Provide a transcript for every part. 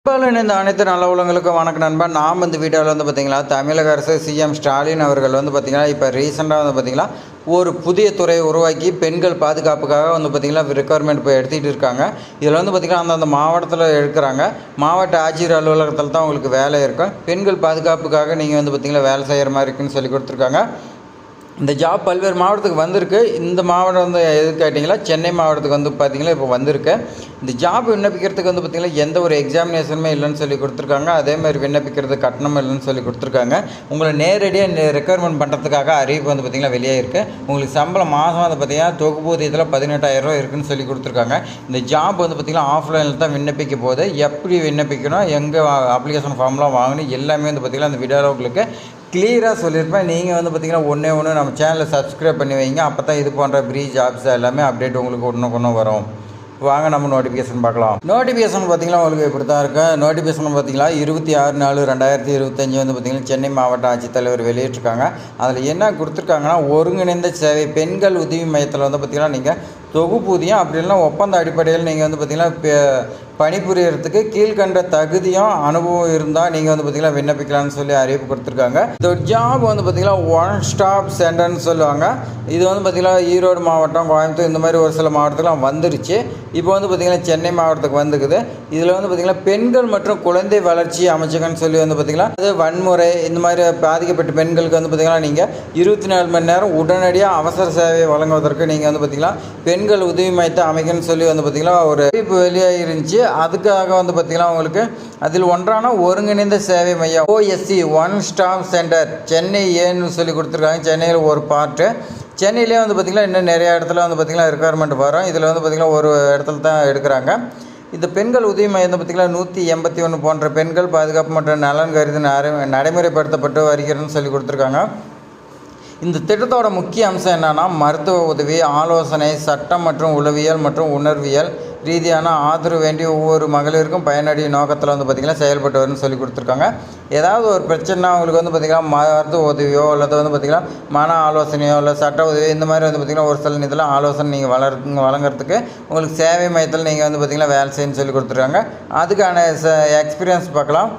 இந்த அனைத்து நல்ல உள்ளவங்களுக்கும் வணக்கம் நண்பா. நாம் இந்த வீடியோவில் வந்து பார்த்திங்களா, தமிழக அரசு சிஎம் ஸ்டாலின் அவர்கள் வந்து பார்த்திங்கன்னா இப்போ ரீசெண்டாக வந்து பார்த்திங்கன்னா ஒரு புதிய துறையை உருவாக்கி பெண்கள் பாதுகாப்புக்காக வந்து பார்த்திங்கன்னா ரெக்குவயர்மெண்ட் இப்போ எடுத்துகிட்டு இருக்காங்க. இதில் வந்து பார்த்திங்கன்னா அந்தந்த மாவட்டத்தில் எடுக்கிறாங்க. மாவட்ட ஆட்சியர் அலுவலகத்தில் தான் உங்களுக்கு வேலை இருக்கும். பெண்கள் பாதுகாப்புக்காக நீங்கள் வந்து பார்த்திங்கன்னா வேலை செய்கிற மாதிரி இருக்குன்னு சொல்லி கொடுத்துருக்காங்க. இந்த ஜாப் பல்வேறு மாவட்டத்துக்கு வந்திருக்கு. இந்த மாவட்டம் வந்து எது கேட்டிங்களா, சென்னை மாவட்டத்துக்கு வந்து பார்த்திங்கன்னா இப்போ வந்திருக்கு. இந்த ஜாப் விண்ணப்பிக்கிறதுக்கு வந்து பார்த்திங்கன்னா எந்த ஒரு எக்ஸாமினேஷனுமே இல்லைன்னு சொல்லி கொடுத்துருக்காங்க. அதேமாதிரி விண்ணப்பிக்கிறதுக்கு கட்டணம் இல்லைன்னு சொல்லி கொடுத்துருக்காங்க. உங்களை நேரடியாக ரெக்குவயர்மெண்ட் பண்ணுறதுக்காக அறிவிப்பு வந்து பார்த்திங்கன்னா வெளியே இருக்குது. உங்களுக்கு சம்பளம் மாதம் வந்து பார்த்திங்கன்னா தொகுப்பூதியத்தில் 18,000 ரூபா இருக்குதுன்னு சொல்லி கொடுத்துருக்காங்க. இந்த ஜாப் வந்து பார்த்திங்கன்னா ஆஃப்லைனில் தான் விண்ணப்பிக்க போகுது. எப்படி விண்ணப்பிக்கணும், எங்கே அப்ளிகேஷன் ஃபார்ம்லாம் வாங்கணும், எல்லாமே வந்து பார்த்திங்கன்னா அந்த வீடியோவில் உங்களுக்கு கிளியராக சொல்லியிருப்பேன். நீங்கள் வந்து பார்த்திங்கன்னா ஒன்று நம்ம சேனலில் சப்ஸ்கிரைப் பண்ணி வைங்க. அப்போ தான் இது போன்ற ஃப்ரீ ஜாப்ஸ் எல்லாமே அப்டேட் உங்களுக்கு ஒன்று வரும். வாங்க நம்ம நோட்டிஃபிகேஷன் பார்க்கலாம். நோட்டிஃபிகேஷன் பார்த்திங்கன்னா உங்களுக்கு இப்படி தான் இருக்கும். நோட்டிஃபிகேஷன் பார்த்திங்கன்னா 26/4/2025 வந்து பார்த்திங்கன்னா சென்னை மாவட்ட ஆட்சித்தலைவர் வெளியிட்டிருக்காங்க. அதில் என்ன கொடுத்துருக்காங்கன்னா, ஒருங்கிணைந்த சேவை பெண்கள் உதவி மையத்தில் வந்து பார்த்திங்கன்னா நீங்கள் தொகுப்பூதியம் அப்படி இல்லைனா ஒப்பந்த அடிப்படையில் நீங்கள் வந்து பார்த்திங்கன்னா பணிபுரியறதுக்கு கீழ்கண்ட தகுதியும் அனுபவம் இருந்தால் நீங்கள் வந்து பார்த்திங்கன்னா விண்ணப்பிக்கலாம்னு சொல்லி அறிவிப்பு கொடுத்துருக்காங்க. இந்த ஜாப் வந்து பார்த்திங்கன்னா ஒன் ஸ்டாப் சென்டர்னு சொல்லுவாங்க. இது வந்து பார்த்திங்கன்னா ஈரோடு மாவட்டம், கோயம்புத்தூர் இந்த மாதிரி ஒரு சில மாவட்டத்துலாம் வந்துருச்சு. இப்போ வந்து பார்த்திங்கன்னா சென்னை மாவட்டத்துக்கு வந்துக்குது. இதில் வந்து பார்த்திங்கன்னா பெண்கள் மற்றும் குழந்தை வளர்ச்சி அமைச்சகம்னு சொல்லி வந்து பார்த்திங்கன்னா அது வன்முறை இந்த மாதிரி பாதிக்கப்பட்ட பெண்களுக்கு வந்து பார்த்திங்கன்னா நீங்கள் 24 மணி நேரம் உடனடியாக அவசர சேவை வழங்குவதற்கு நீங்கள் வந்து பார்த்திங்கன்னா பெண்கள் உதவி மையத்தை அமைக்கணும்னு சொல்லி வந்து பார்த்திங்கன்னா ஒரு அறிவிப்பு வெளியாக இருந்துச்சு. அதுக்காக வந்து பார்த்திங்கன்னா உங்களுக்கு அதில் ஒன்றான ஒருங்கிணைந்த சேவை மையம் OSC one stop centre Chennai ஏன்னு சொல்லி கொடுத்துருக்காங்க. சென்னையில் ஒரு பார்ட்டு, சென்னையிலே வந்து பார்த்திங்கன்னா இன்னும் நிறைய இடத்துல வந்து பார்த்திங்கன்னா ரெக்குவயர்மெண்ட் வரும். இதில் வந்து பார்த்திங்கன்னா ஒரு இடத்துல தான் எடுக்கிறாங்க. இந்த பெண்கள் உதவி மையம் பார்த்திங்கன்னா 181 போன்ற பெண்கள் பாதுகாப்பு மற்றும் நலன் கருதி நடைமுறைப்படுத்தப்பட்டு வருகிறதுன்னு சொல்லி கொடுத்துருக்காங்க. இந்த திட்டத்தோட முக்கிய அம்சம் என்னென்னா, மருத்துவ உதவி, ஆலோசனை, சட்டம் மற்றும் உளவியல் மற்றும் உணர்வியல் ரீதியான ஆதரவு வேண்டிய ஒவ்வொரு மகளிருக்கும் பயனடைய நோக்கத்தில் வந்து பார்த்திங்கன்னா செயல்பட்டு வரும்னு சொல்லி கொடுத்துருக்காங்க. ஏதாவது ஒரு பிரச்சனைனா அவங்களுக்கு வந்து பார்த்திங்கன்னா மருத்துவ உதவியோ அல்லது வந்து பார்த்திங்கன்னா மன ஆலோசனையோ இல்லை சட்ட உதவியோ இந்த மாதிரி வந்து பார்த்திங்கன்னா ஒரு சில இதெல்லாம் ஆலோசனை நீங்கள் வழங்குறதுக்கு உங்களுக்கு சேவை மையத்தில் நீங்கள் வந்து பார்த்திங்கன்னா வேலை செய்யணும்னு சொல்லி கொடுத்துருக்காங்க. அதுக்கான எக்ஸ்பீரியன்ஸ் பார்க்கலாம்.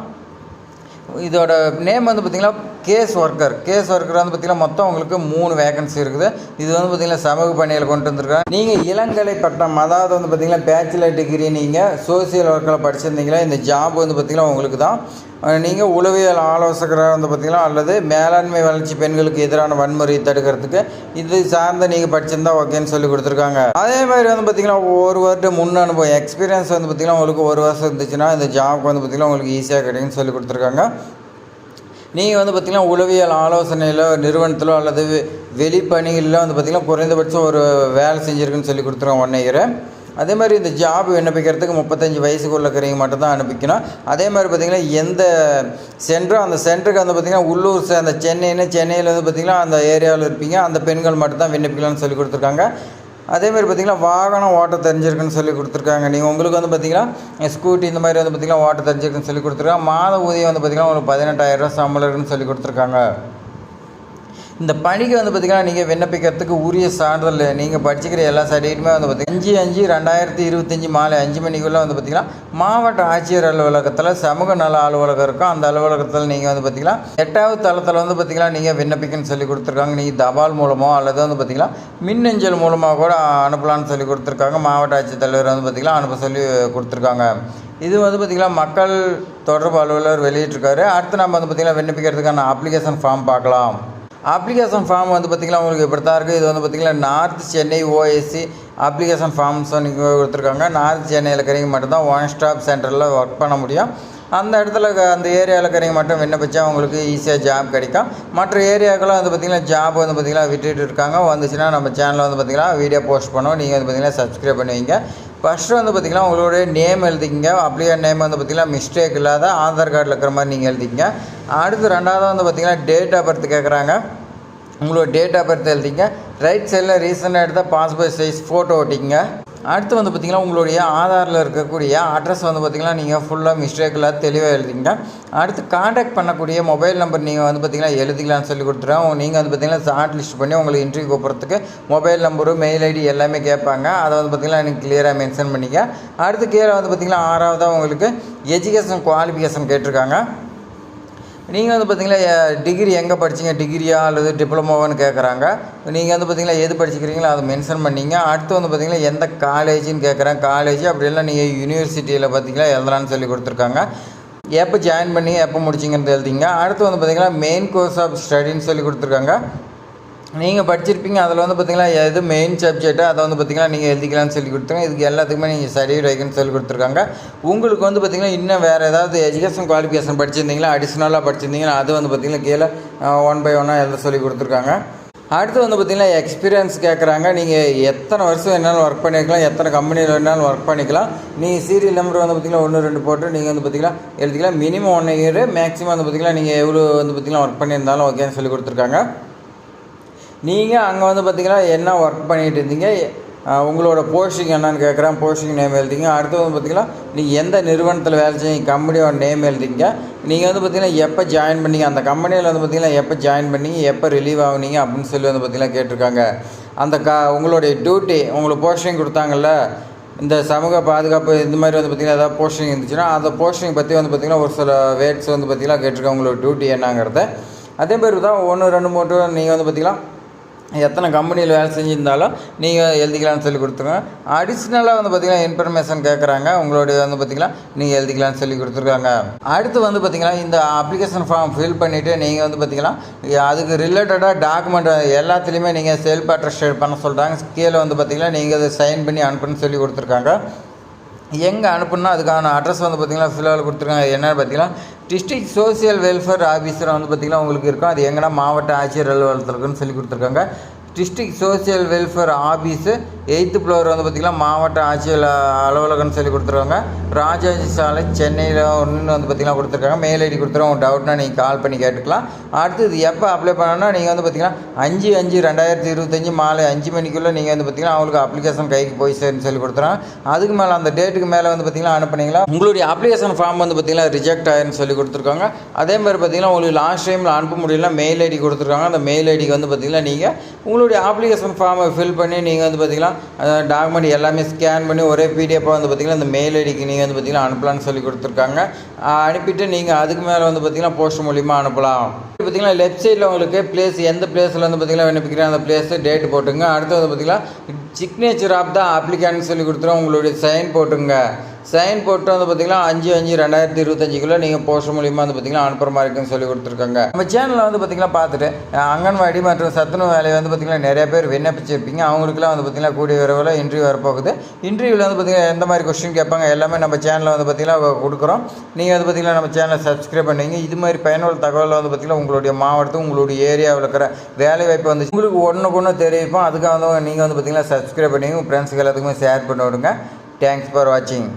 இதோட நேம் வந்து பார்த்திங்கன்னா கேஸ் ஒர்க்கர் வந்து பார்த்திங்கன்னா மொத்தம் உங்களுக்கு 3 வேகன்சி இருக்குது. இது வந்து பார்த்திங்கன்னா சமூக பணியில் கொண்டு வந்திருக்காங்க. நீங்கள் இளங்கலை பட்டம், அதாவது வந்து பார்த்திங்கன்னா பேச்சுலர் டிகிரி நீங்கள் சோசியல் ஒர்க்கில் படிச்சிருந்தீங்களா, இந்த ஜாப் வந்து பார்த்திங்கன்னா உங்களுக்கு தான். நீங்கள் உளவியல் ஆலோசகராக வந்து பார்த்திங்கன்னா அல்லது மேலாண்மை வளர்ச்சி பெண்களுக்கு எதிரான வன்முறை தடுக்கிறதுக்கு இது சார்ந்த நீங்கள் படிச்சிருந்தா ஓகேன்னு சொல்லி கொடுத்துருக்காங்க. அதே மாதிரி வந்து பார்த்திங்கன்னா ஒரு வருடம் முன் அனுபவம் எக்ஸ்பீரியன்ஸ் வந்து பார்த்திங்கன்னா உங்களுக்கு 1 வருஷம் இருந்துச்சுன்னா இந்த ஜாப்க்கு வந்து பார்த்திங்கன்னா உங்களுக்கு ஈஸியாக கிடைக்குன்னு சொல்லி கொடுத்துருக்காங்க. நீங்கள் வந்து பார்த்திங்கன்னா உளவியல் ஆலோசனையில் நிறுவனத்திலோ அல்லது வெளிப்பணிகளில் வந்து பார்த்திங்கன்னா குறைந்தபட்சம் ஒரு வேலை செஞ்சுருக்குன்னு சொல்லி கொடுத்துருவோம் 1 இயர். அதே மாதிரி இந்த ஜாப் விண்ணப்பிக்கிறதுக்கு 35 வயசுக்குள்ள இருக்கிறவங்க மட்டும் தான் அனுப்பிக்கணும். அதே மாதிரி பார்த்திங்கன்னா எந்த சென்டரோ அந்த சென்டருக்கு வந்து பார்த்திங்கன்னா உள்ளூர் அந்த சென்னையில் வந்து பார்த்திங்கன்னா அந்த ஏரியாவில் இருப்பீங்க, அந்த பெண்கள் மட்டும் தான் விண்ணப்பிக்கலாம்னு சொல்லி கொடுத்துருக்காங்க. அதேமாதிரி பார்த்திங்கன்னா வாகனம் ஓட்ட தெரிஞ்சிருக்குன்னு சொல்லி கொடுத்துருக்காங்க. நீங்கள் உங்களுக்கு வந்து பார்த்திங்கன்னா ஸ்கூட்டி இந்த மாதிரி வந்து பார்த்திங்கன்னா ஓட்ட தெரிஞ்சிருக்குன்னு சொல்லி கொடுத்துருக்காங்க. மாத ஊதியம் வந்து பார்த்திங்கன்னா உங்களுக்கு 18,000 ரூபா சம்பளம் இருக்குன்னு சொல்லி கொடுத்துருக்காங்க. இந்த பணிக்கு வந்து பார்த்திங்கன்னா நீங்கள் விண்ணப்பிக்கிறதுக்கு உரிய சான்றிதழ் நீங்கள் படிச்சுக்கிற எல்லா சர்டிஃபிகேட்டுமே வந்து பார்த்திங்கன்னா 5/5/2025 மாலை 5 மணிக்குள்ளே வந்து பார்த்திங்கன்னா மாவட்ட ஆட்சியர் அலுவலகத்தில் சமூக நல அலுவலகம் இருக்கும். அந்த அலுவலகத்தில் நீங்கள் வந்து பார்த்திங்கன்னா 8வது தளத்தில் வந்து பார்த்திங்கன்னா நீங்கள் விண்ணப்பிக்கணும்னு சொல்லி கொடுத்துருக்காங்க. நீங்கள் தபால் மூலமோ அல்லது வந்து பார்த்திங்கன்னா மின்னஞ்சல் மூலமாக கூட அனுப்பலான்னு சொல்லி கொடுத்துருக்காங்க. மாவட்ட ஆட்சித்தலைவர் வந்து பார்த்திங்கன்னா அனுப்ப சொல்லி கொடுத்துருக்காங்க. இது வந்து பார்த்திங்கன்னா மக்கள் தொடர்பு அலுவலர் வெளியிட்டிருக்காரு. அடுத்து நம்ம வந்து பார்த்திங்கன்னா விண்ணப்பிக்கிறதுக்கான அப்ளிகேஷன் ஃபார்ம் பார்க்கலாம். அப்ளிகேஷன் ஃபார்ம் வந்து பார்த்திங்கன்னா உங்களுக்கு இப்படி தான் இருக்குது. இது வந்து பார்த்திங்கன்னா north Chennai OSC application forms நீங்கள் கொடுத்துருக்காங்க. நார்த் சென்னையில் இருக்கிறவங்க மட்டும்தான் ஒன் ஸ்டாப் சென்டரில் ஒர்க் பண்ண முடியும். அந்த இடத்துல அந்த ஏரியாவில் இருக்கிறவங்க மட்டும் விண்ணப்பிச்சா உங்களுக்கு ஈஸியாக ஜாப் கிடைக்கும். மற்ற ஏரியாக்களும் வந்து பார்த்திங்கன்னா ஜாப் வந்து பார்த்திங்கன்னா விட்டுட்டு இருக்காங்க. வந்துச்சுன்னா நம்ம சேனலில் வந்து பார்த்திங்கன்னா வீடியோ போஸ்ட் பண்ணுவோம். நீங்கள் வந்து பார்த்திங்கன்னா சப்ஸ்கிரைப் பண்ணுவீங்க. ஃபஸ்ட்டு வந்து பார்த்திங்கன்னா உங்களுடைய நேம் எழுதிக்கிங்க. அப்படியே நேம் வந்து பார்த்திங்கன்னா மிஸ்டேக் இல்லாத ஆதார் கார்டில் இருக்கிற மாதிரி நீங்கள் எழுதிக்கிங்க. அடுத்து 2வது வந்து பார்த்திங்கன்னா டேட் ஆஃப் பர்த் கேட்குறாங்க. உங்களோட டேட் ஆஃப் பர்த் எழுதிங்க. ரைட் சைடில் ரீசெண்டாக எடுத்தால் பாஸ்போர்ட் சைஸ் ஃபோட்டோ ஒட்டிங்க. அடுத்து வந்து பார்த்திங்கன்னா உங்களுடைய ஆதாரில் இருக்கக்கூடிய அட்ரஸ் வந்து பார்த்திங்கன்னா நீங்கள் ஃபுல்லாக மிஸ்டேக்கில் தெளிவாக எழுதிங்க. அடுத்து காண்டாக்ட் பண்ணக்கூடிய மொபைல் நம்பர் நீங்கள் வந்து பார்த்திங்கன்னா எழுதிக்கலாம்னு சொல்லி கொடுத்துருவோம். நீங்கள் வந்து பார்த்திங்கன்னா ஷார்ட் லிஸ்ட் பண்ணி உங்களுக்கு இன்டர்வியூ கூப்பிட்றதுக்கு மொபைல் நம்பரு மெயில் ஐடி எல்லாமே கேட்பாங்க. அதை வந்து பார்த்திங்கன்னா எனக்கு கிளியராக மென்ஷன் பண்ணிங்க. அடுத்து கீழே வந்து பார்த்திங்கன்னா 6வதாக உங்களுக்கு எஜுகேஷன் குவாலிஃபிகேஷன் கேட்டிருக்காங்க. நீங்கள் வந்து பார்த்திங்கன்னா டிகிரி எங்கே படிச்சிங்க, டிகிரியா அல்லது டிப்ளமோவான்னு கேட்குறாங்க. நீங்கள் வந்து பார்த்திங்கன்னா எது படிச்சுக்கிறீங்களோ அதை மென்ஷன் பண்ணிங்க. அடுத்து வந்து பார்த்திங்கன்னா எந்த காலேஜின்னு கேட்குறேன், காலேஜ் அப்படிலாம் நீங்கள் யூனிவர்சிட்டியில் பார்த்திங்கன்னா எழுதலான்னு சொல்லி கொடுத்துருக்காங்க. எப்போ ஜாயின் பண்ணி எப்போ முடிச்சிங்கன்னு எழுதிங்க. அடுத்து வந்து பார்த்திங்கன்னா மெயின் கோர்ஸ் ஆஃப் ஸ்டடின்னு சொல்லி கொடுத்துருக்காங்க. நீங்கள் படிச்சிருப்பீங்க, அதில் வந்து பார்த்திங்கன்னா எது மெயின் சப்ஜெக்ட்டு அதை வந்து பார்த்திங்கன்னா நீங்கள் எழுதிக்கலாம்னு சொல்லி கொடுத்துருங்க. இதுக்கு எல்லாத்துக்குமே நீங்கள் சர்டிஃபிகேட் வைக்கணும்னு சொல்லி கொடுத்துருக்காங்க. உங்களுக்கு வந்து பார்த்திங்கன்னா இன்னும் வேறு ஏதாவது எஜுகேஷன் குவாலிஃபிகேஷன் படிச்சிருந்தீங்களா, அடிஷ்னலாக படிச்சிருந்தீங்கன்னா அது வந்து பார்த்திங்கன்னா கீழே 1 by 1 எழுத சொல்லி கொடுத்துருக்காங்க. அடுத்து வந்து பார்த்திங்கன்னா எக்ஸ்பீரியன்ஸ் கேட்குறாங்க. நீங்கள் எத்தனை வருஷம் வேணாலும் ஒர்க் பண்ணிக்கலாம், எத்தனை கம்பெனியில் வேணாலும் ஒர்க் பண்ணிக்கலாம். நீங்கள் சீரியல் நம்பர் வந்து பார்த்திங்கன்னா 1 2 போட்டு நீங்கள் வந்து பார்த்திங்கன்னா எழுதிக்கலாம். மினிமம் 1 year, மேக்ஸிமம் வந்து பார்த்திங்கன்னா நீங்கள் எவ்வளோ வந்து பார்த்திங்கன்னா ஒர்க் பண்ணியிருந்தாலும் ஓகேன்னு சொல்லி கொடுத்துருக்காங்க. நீங்கள் அங்கே வந்து பார்த்திங்கன்னா என்ன ஒர்க் பண்ணிகிட்டு இருந்தீங்க, உங்களோட போஸ்டிங் என்னன்னு கேட்குறேன், போஸ்டிங் நேம் எழுதிங்க. அடுத்து வந்து பார்த்திங்கன்னா நீங்கள் எந்த நிறுவனத்தில் வேலை செய்ய கம்பெனியோட நேம் எழுதிங்க. நீங்கள் வந்து பார்த்திங்கன்னா எப்போ ஜாயின் பண்ணீங்க, அந்த கம்பெனியில் வந்து பார்த்திங்கன்னா எப்போ ஜாயின் பண்ணீங்க, எப்போ ரிலீவ் ஆகுனீங்க அப்படின்னு சொல்லி வந்து பார்த்திங்கன்னா கேட்டிருக்காங்க. அந்த உங்களுடைய டியூட்டி உங்களுக்கு போஸ்டிங் கொடுத்தாங்கல்ல, இந்த சமூக பாதுகாப்பு இந்த மாதிரி வந்து பார்த்திங்கன்னா ஏதாவது போஸ்டிங் இருந்துச்சுன்னா அந்த போஸ்டிங் பற்றி வந்து பார்த்திங்கன்னா ஒரு சில வேர்ட்ஸ் வந்து பார்த்திங்கன்னா கேட்டிருக்காங்க, உங்களோட டியூட்டி என்னங்கிறத. அதே மாதிரி தான் 1 2 3 நீங்கள் வந்து பார்த்திங்கன்னா எத்தனை கம்பெனியில் வேலை செஞ்சுருந்தாலும் நீங்கள் எழுதிக்கலாம்னு சொல்லி கொடுத்துருங்க. அடிஷ்னலாக வந்து பார்த்திங்கன்னா இன்ஃபர்மேஷன் கேட்குறாங்க, உங்களுடைய வந்து பார்த்திங்கன்னா நீங்கள் எழுதிக்கலாம்னு சொல்லி கொடுத்துருக்காங்க. அடுத்து வந்து பார்த்திங்கன்னா இந்த அப்ளிகேஷன் ஃபார்ம் ஃபில் பண்ணிவிட்டு நீங்கள் வந்து பார்த்திங்கன்னா அதுக்கு ரிலேட்டடாக டாக்குமெண்ட் எல்லாத்துலேயுமே நீங்கள் செல்ஃப் அட்டஸ்டட் பண்ண சொல்கிறாங்க. கீழே வந்து பார்த்திங்கன்னா நீங்கள் அதை சைன் பண்ணி அனுப்புன்னு சொல்லி கொடுத்துருக்காங்க. எங்கே அனுப்புனா அதுக்கான அட்ரஸ் வந்து பார்த்திங்கன்னா ஃபில்லாக கொடுத்துருக்காங்க. என்னென்னு பார்த்திங்கன்னா டிஸ்ட்ரிக்ட் சோசியல் வெல்ஃபேர் ஆஃபீஸர் வந்து பார்த்திங்கன்னா உங்களுக்கு இருக்கும். அது எங்கன்னா மாவட்ட ஆட்சியர் அலுவலகத்தில் இருக்குன்னு சொல்லி கொடுத்துருக்காங்க. District social welfare office 8th floor வந்து பார்த்திங்கன்னா மாவட்ட ஆட்சியர் அலுவலகம்னு சொல்லி கொடுத்துருவாங்க. ராஜாஜி சாலை சென்னையில் ஒன்று வந்து பார்த்திங்கன்னா கொடுத்துருக்காங்க. மெயில் ஐடி கொடுத்துருவோம். உங்கள் டவுட்னா நீங்கள் கால் பண்ணி கேட்டுக்கலாம். அடுத்து இது எப்போ அப்ளை பண்ணணும்னா நீங்கள் வந்து பார்த்திங்கன்னா 5/5/2025 மாலை 5 மணிக்குள்ளே நீங்கள் வந்து பார்த்திங்கன்னா அவங்களுக்கு அப்ளிகேஷன் கைக்கு போய் சேருன்னு சொல்லி கொடுத்துறாங்க. அதுக்கு மேலே அந்த டேட்டுக்கு மேலே வந்து பார்த்திங்கன்னா அனுப்புனீங்களா உங்களுடைய அப்ளிகேஷன் ஃபார்ம் வந்து பார்த்திங்கன்னா ரிஜெக்ட் ஆயிருன்னு சொல்லி கொடுத்துருக்காங்க. அதே மாதிரி பார்த்திங்கன்னா உங்களுக்கு லாஸ்ட் டைமில் அனுப்ப முடியல மெயில் ஐடி கொடுத்துருக்காங்க. அந்த மெயில் ஐடிக்கு வந்து பார்த்திங்கன்னா நீங்கள் உங்களுடைய அப்ளிகேஷன் ஃபார்மை ஃபில் பண்ணி நீங்கள் வந்து பார்த்திங்கன்னா டாக்குமெண்ட் எல்லாமே ஸ்கேன் பண்ணி ஒரே பிடிஎஃபாக வந்து பார்த்திங்கன்னா இந்த மெயில் ஐடிக்கு நீங்கள் வந்து பார்த்திங்கன்னா அனுப்பலான்னு சொல்லி கொடுத்துருக்காங்க. அனுப்பிட்டு நீங்கள் அதுக்கு மேலே வந்து பார்த்திங்கன்னா போஸ்ட் மூலிமா அனுப்பலாம். பார்த்திங்கன்னா லெஃப்ட் சைடில் உங்களுக்கு பிளேஸ் எந்த பிளேஸில் வந்து பார்த்திங்கன்னா விண்ணப்பிக்கிறேன் அந்த பிளேஸு டேட் போட்டுங்க. அடுத்து வந்து பார்த்திங்கன்னா சிக்னேச்சர் ஆஃப் த அப்ளிகேண்ட்னு சொல்லி கொடுத்துருவோம். உங்களுடைய சைன் போட்டுங்க. சைன் போட்டு வந்து பார்த்திங்கன்னா 5/5/2025 நீங்கள் போஸ்ட் மூலிமா வந்து பார்த்திங்கன்னா அனுப்புகிற மாதிரி இருக்குன்னு சொல்லி கொடுத்துருக்காங்க. நம்ம சேனலில் வந்து பார்த்திங்கன்னா பார்த்துட்டு அங்கன்வாடி மற்றும் சத்துணவு வேலையை வந்து பார்த்திங்கன்னா நிறைய பேர் விண்ணப்பிச்சிருப்பீங்க. அவங்களுக்குலாம் வந்து பார்த்திங்கன்னா கூடிய விரைவில் இன்டர்வியூ வரப்போகுது. இன்டர்வியூவில் வந்து பார்த்திங்கன்னா எந்த மாதிரி கொஸ்டின் கேட்பாங்க எல்லாமே நம்ம சேனலில் வந்து பார்த்திங்கன்னா கொடுக்குறோம். நீங்கள் வந்து பார்த்திங்கன்னா நம்ம சேனலை சப்ஸ்கிரைப் பண்ணுவீங்க. இது மாதிரி பயனுள்ள தகவல் வந்து பார்த்திங்கன்னா உங்களுடைய மாவட்டத்துக்கு உங்களுடைய ஏரியாவில் இருக்கிற வேலை வாய்ப்பு வந்து உங்களுக்கு ஒன்று தெரிவிப்போம். அதுக்காக வந்து நீங்கள் வந்து பார்த்திங்கன்னா சப்ஸ்கிரைப் பண்ணுவீங்க. உங்கள் ஃப்ரெண்ட்ஸுக்கு எல்லாத்துக்குமே ஷேர் பண்ணி விடுங்க. தேங்க்ஸ் ஃபார் வாட்சிங்.